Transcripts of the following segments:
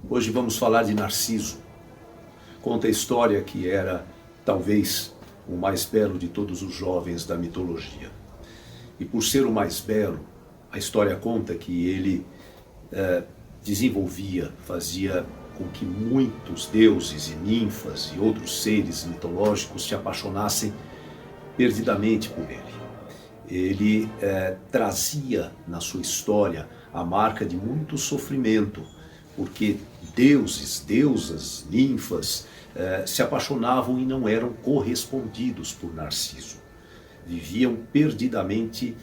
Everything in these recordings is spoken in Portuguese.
Hoje vamos falar de Narciso. Conta a história que era, talvez, o mais belo de todos os jovens da mitologia. E por ser o mais belo, a história conta que ele fazia com que muitos deuses e ninfas e outros seres mitológicos se apaixonassem perdidamente por ele. Ele trazia na sua história a marca de muito sofrimento, porque deuses, deusas, ninfas se apaixonavam e não eram correspondidos por Narciso. Viviam perdidamente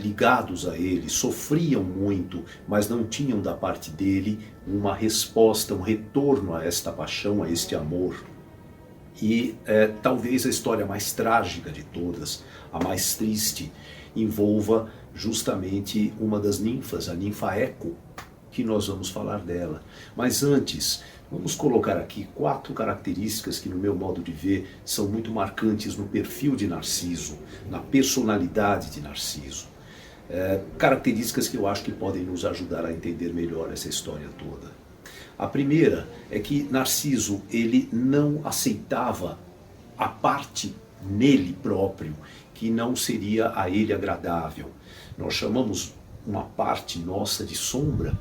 ligados a ele, sofriam muito, mas não tinham da parte dele uma resposta, um retorno a esta paixão, a este amor. E talvez a história mais trágica de todas, a mais triste, envolva justamente uma das ninfas, a ninfa Eco, que nós vamos falar dela. Mas antes, vamos colocar aqui 4 características que, no meu modo de ver, são muito marcantes no perfil de Narciso, na personalidade de Narciso. Características que eu acho que podem nos ajudar a entender melhor essa história toda. A primeira é que Narciso, ele não aceitava a parte nele próprio que não seria a ele agradável. Nós chamamos uma parte nossa de sombra,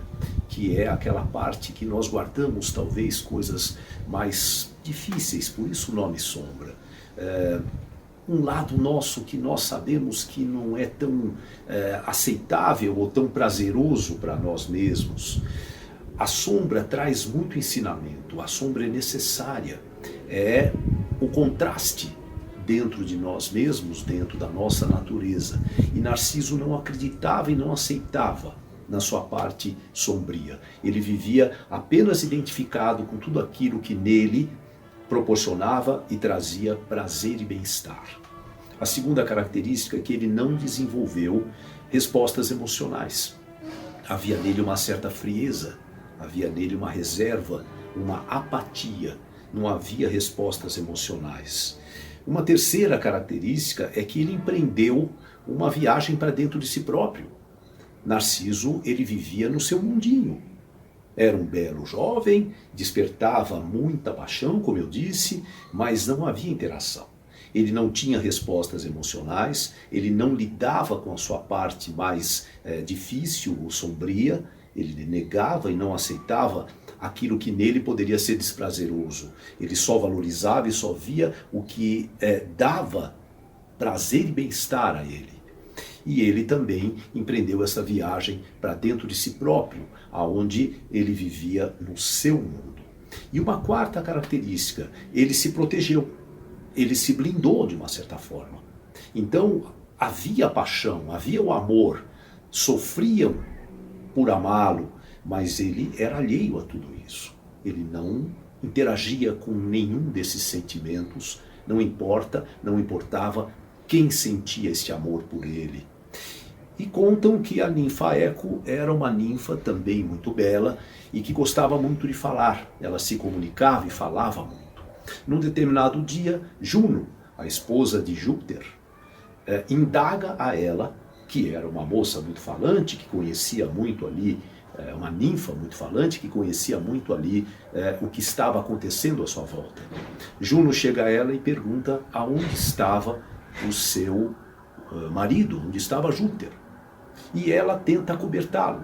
que é aquela parte que nós guardamos talvez coisas mais difíceis, por isso o nome sombra. Um lado nosso que nós sabemos que não é tão aceitável ou tão prazeroso para nós mesmos. A sombra traz muito ensinamento, a sombra é necessária, é o contraste dentro de nós mesmos, dentro da nossa natureza. E Narciso não acreditava e não aceitava na sua parte sombria. Ele vivia apenas identificado com tudo aquilo que nele proporcionava e trazia prazer e bem-estar. A segunda característica é que ele não desenvolveu respostas emocionais. Havia nele uma certa frieza, havia nele uma reserva, uma apatia, não havia respostas emocionais. Uma terceira característica é que ele empreendeu uma viagem para dentro de si próprio. Narciso, ele vivia no seu mundinho. Era um belo jovem, despertava muita paixão, como eu disse, mas não havia interação. Ele não tinha respostas emocionais, ele não lidava com a sua parte mais difícil ou sombria, ele negava e não aceitava aquilo que nele poderia ser desprazeroso. Ele só valorizava e só via o que dava prazer e bem-estar a ele. E ele também empreendeu essa viagem para dentro de si próprio, aonde ele vivia no seu mundo. E uma quarta característica, ele se protegeu, ele se blindou de uma certa forma. Então havia paixão, havia o amor, sofriam por amá-lo, mas ele era alheio a tudo isso. Ele não interagia com nenhum desses sentimentos, não importava quem sentia este amor por ele. E contam que a ninfa Eco era uma ninfa também muito bela e que gostava muito de falar. Ela se comunicava e falava muito. Num determinado dia, Juno, a esposa de Júpiter, indaga a ela, que era uma moça muito falante, que conhecia muito ali, uma ninfa muito falante, que conhecia muito ali o que estava acontecendo à sua volta. Juno chega a ela e pergunta aonde estava o seu marido, onde estava Júpiter. E ela tenta acobertá-lo.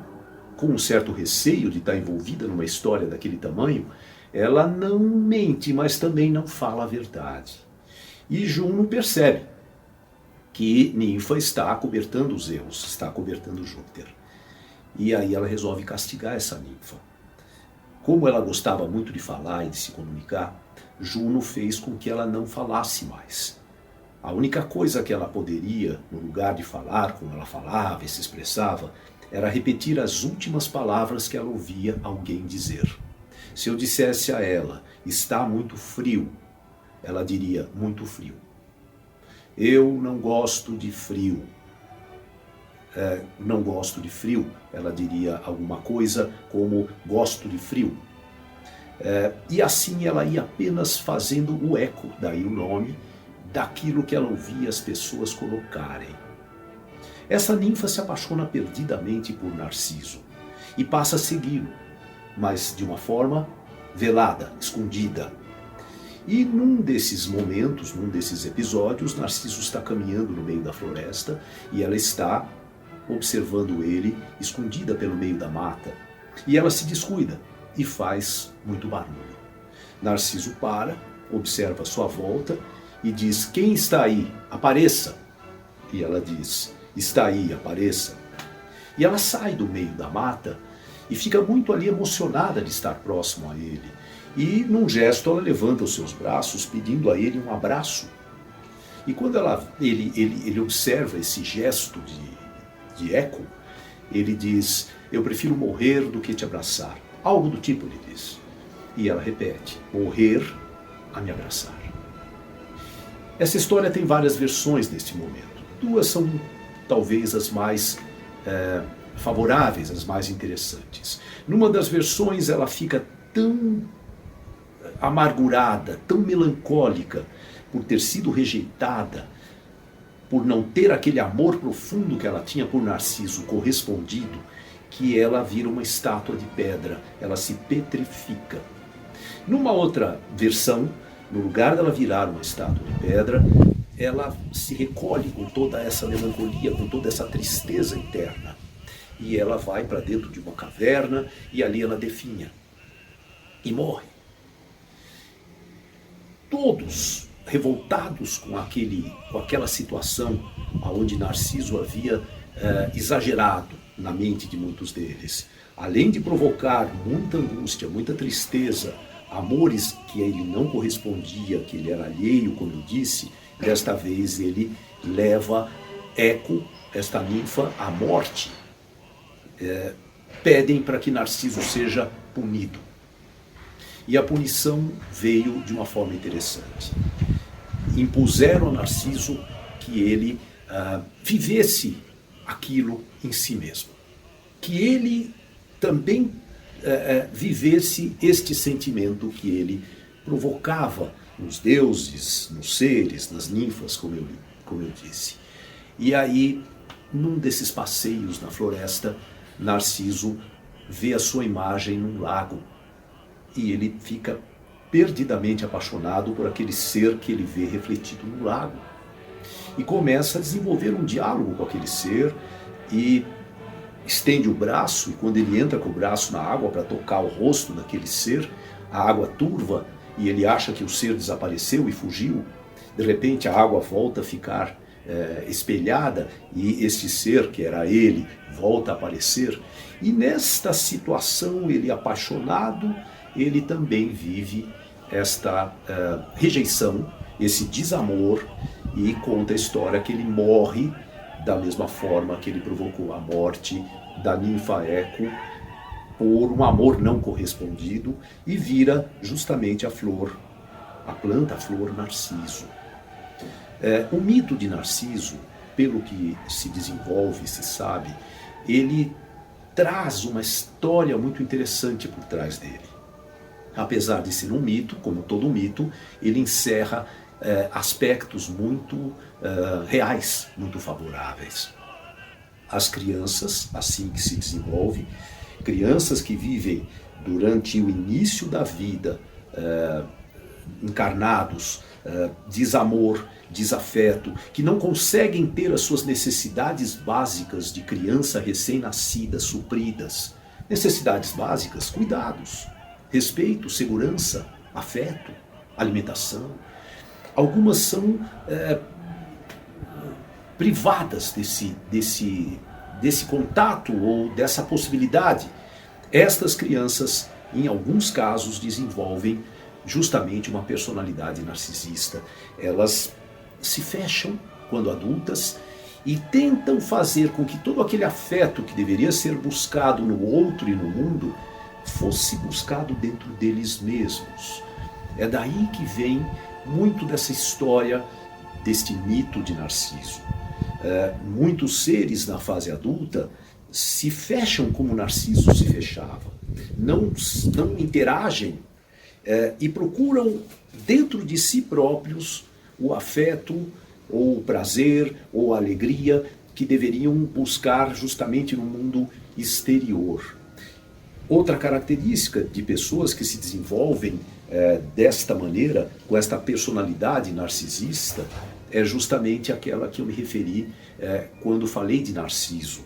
Com um certo receio de estar envolvida numa história daquele tamanho, ela não mente, mas também não fala a verdade. E Juno percebe que Ninfa está acobertando os erros, está acobertando Júpiter. E aí ela resolve castigar essa ninfa. Como ela gostava muito de falar e de se comunicar, Juno fez com que ela não falasse mais. A única coisa que ela poderia, no lugar de falar como ela falava e se expressava, era repetir as últimas palavras que ela ouvia alguém dizer. Se eu dissesse a ela, está muito frio, ela diria, muito frio. Eu não gosto de frio. Não gosto de frio, ela diria alguma coisa como gosto de frio. E assim ela ia apenas fazendo o eco, daí o nome, daquilo que ela ouvia as pessoas colocarem. Essa ninfa se apaixona perdidamente por Narciso e passa a segui-lo. mas de uma forma velada, escondida. E num desses momentos, num desses episódios, Narciso está caminhando no meio da floresta e ela está observando ele, escondida pelo meio da mata. E ela se descuida e faz muito barulho. Narciso para, observa a sua volta e diz: quem está aí? Apareça! E ela diz: está aí, apareça. E ela sai do meio da mata e fica muito ali emocionada de estar próximo a ele. E num gesto ela levanta os seus braços pedindo a ele um abraço. E quando ele observa esse gesto de eco, ele diz: eu prefiro morrer do que te abraçar. Algo do tipo, ele diz. E ela repete: morrer a me abraçar. Essa história tem várias versões neste momento. Duas são talvez as mais favoráveis, as mais interessantes. Numa das versões ela fica tão amargurada, tão melancólica por ter sido rejeitada, por não ter aquele amor profundo que ela tinha por Narciso correspondido, que ela vira uma estátua de pedra, ela se petrifica. Numa outra versão, no lugar dela virar uma estátua de pedra, ela se recolhe com toda essa melancolia, com toda essa tristeza interna. E ela vai para dentro de uma caverna e ali ela definha e morre. Todos revoltados com aquela situação onde Narciso havia exagerado na mente de muitos deles, além de provocar muita angústia, muita tristeza, amores que ele não correspondia, que ele era alheio quando disse, desta vez ele leva Eco, esta ninfa, à morte. Pedem para que Narciso seja punido. E a punição veio de uma forma interessante. Impuseram a Narciso que ele vivesse aquilo em si mesmo. Que ele também vivesse este sentimento que ele provocava nos deuses, nos seres, nas ninfas, como eu disse. E aí, num desses passeios na floresta, Narciso vê a sua imagem num lago e ele fica perdidamente apaixonado por aquele ser que ele vê refletido no lago. E começa a desenvolver um diálogo com aquele ser e estende o braço, e quando ele entra com o braço na água para tocar o rosto daquele ser, a água turva e ele acha que o ser desapareceu e fugiu. De repente a água volta a ficar espelhada e este ser, que era ele, volta a aparecer. E nesta situação, ele apaixonado, ele também vive esta rejeição, esse desamor, e conta a história que ele morre da mesma forma que ele provocou a morte da ninfa Eco por um amor não correspondido e vira justamente a flor, a planta, a flor Narciso. O mito de Narciso, pelo que se desenvolve, se sabe, ele traz uma história muito interessante por trás dele. Apesar de ser um mito, como todo mito, ele encerra aspectos muito reais, muito favoráveis. As crianças, assim que se desenvolve, crianças que vivem durante o início da vida, encarnados, desamor, desafeto, que não conseguem ter as suas necessidades básicas de criança recém-nascida supridas. Necessidades básicas, cuidados, respeito, segurança, afeto, alimentação. Algumas são privadas desse contato ou dessa possibilidade. Estas crianças, em alguns casos, desenvolvem justamente uma personalidade narcisista. Elas se fecham quando adultas e tentam fazer com que todo aquele afeto que deveria ser buscado no outro e no mundo fosse buscado dentro deles mesmos. É daí que vem muito dessa história, deste mito de Narciso. Muitos seres na fase adulta se fecham como Narciso se fechava, não interagem e procuram dentro de si próprios o afeto, ou o prazer, ou a alegria que deveriam buscar justamente no mundo exterior. Outra característica de pessoas que se desenvolvem desta maneira, com esta personalidade narcisista, é justamente aquela que eu me referi quando falei de Narciso.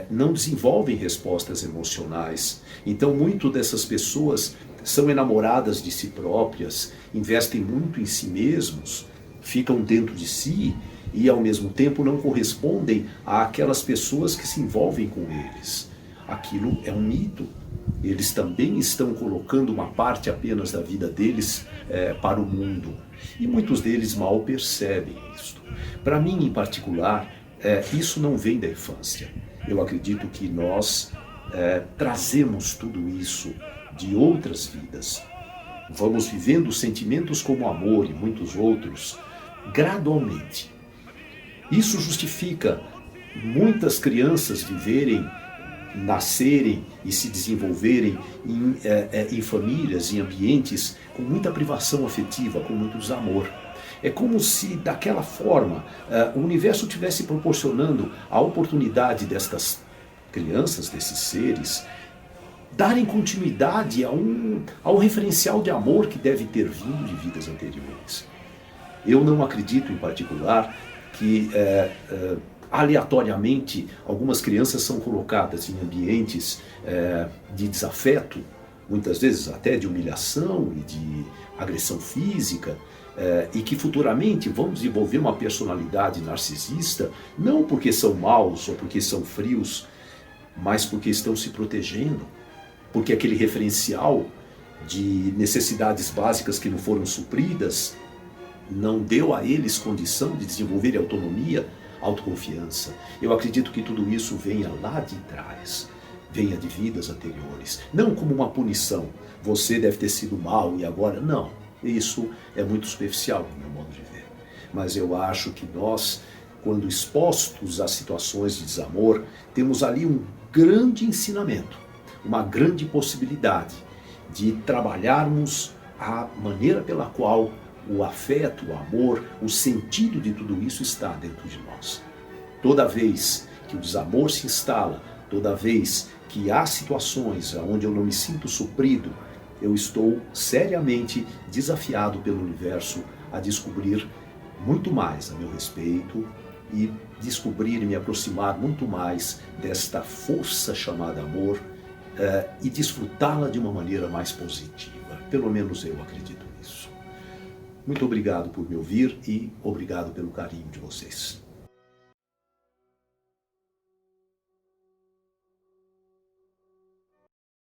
Não desenvolvem respostas emocionais. Então, muito dessas pessoas são enamoradas de si próprias, investem muito em si mesmos, ficam dentro de si e, ao mesmo tempo, não correspondem àquelas pessoas que se envolvem com eles. Aquilo é um mito. Eles também estão colocando uma parte apenas da vida deles para o mundo. E muitos deles mal percebem isso. Para mim, em particular, isso não vem da infância. Eu acredito que nós trazemos tudo isso de outras vidas. Vamos vivendo sentimentos como amor e muitos outros gradualmente. Isso justifica muitas crianças nascerem e se desenvolverem em famílias, em ambientes com muita privação afetiva, com muito desamor. É como se, daquela forma, o universo estivesse proporcionando a oportunidade destas crianças, desses seres, darem continuidade ao referencial de amor que deve ter vindo de vidas anteriores. Eu não acredito, em particular, que aleatoriamente algumas crianças são colocadas em ambientes de desafeto, muitas vezes até de humilhação e de agressão física, e que futuramente vão desenvolver uma personalidade narcisista, não porque são maus ou porque são frios, mas porque estão se protegendo, porque aquele referencial de necessidades básicas que não foram supridas não deu a eles condição de desenvolver autonomia, autoconfiança. Eu acredito que tudo isso venha lá de trás, venha de vidas anteriores, não como uma punição. Você deve ter sido mau e agora não. Isso é muito superficial no meu modo de ver. Mas eu acho que nós, quando expostos a situações de desamor, temos ali um grande ensinamento, uma grande possibilidade de trabalharmos a maneira pela qual o afeto, o amor, o sentido de tudo isso está dentro de nós. Toda vez que o desamor se instala, toda vez que há situações onde eu não me sinto suprido, eu estou seriamente desafiado pelo universo a descobrir muito mais a meu respeito e descobrir e me aproximar muito mais desta força chamada amor e desfrutá-la de uma maneira mais positiva. Pelo menos eu acredito nisso. Muito obrigado por me ouvir e obrigado pelo carinho de vocês.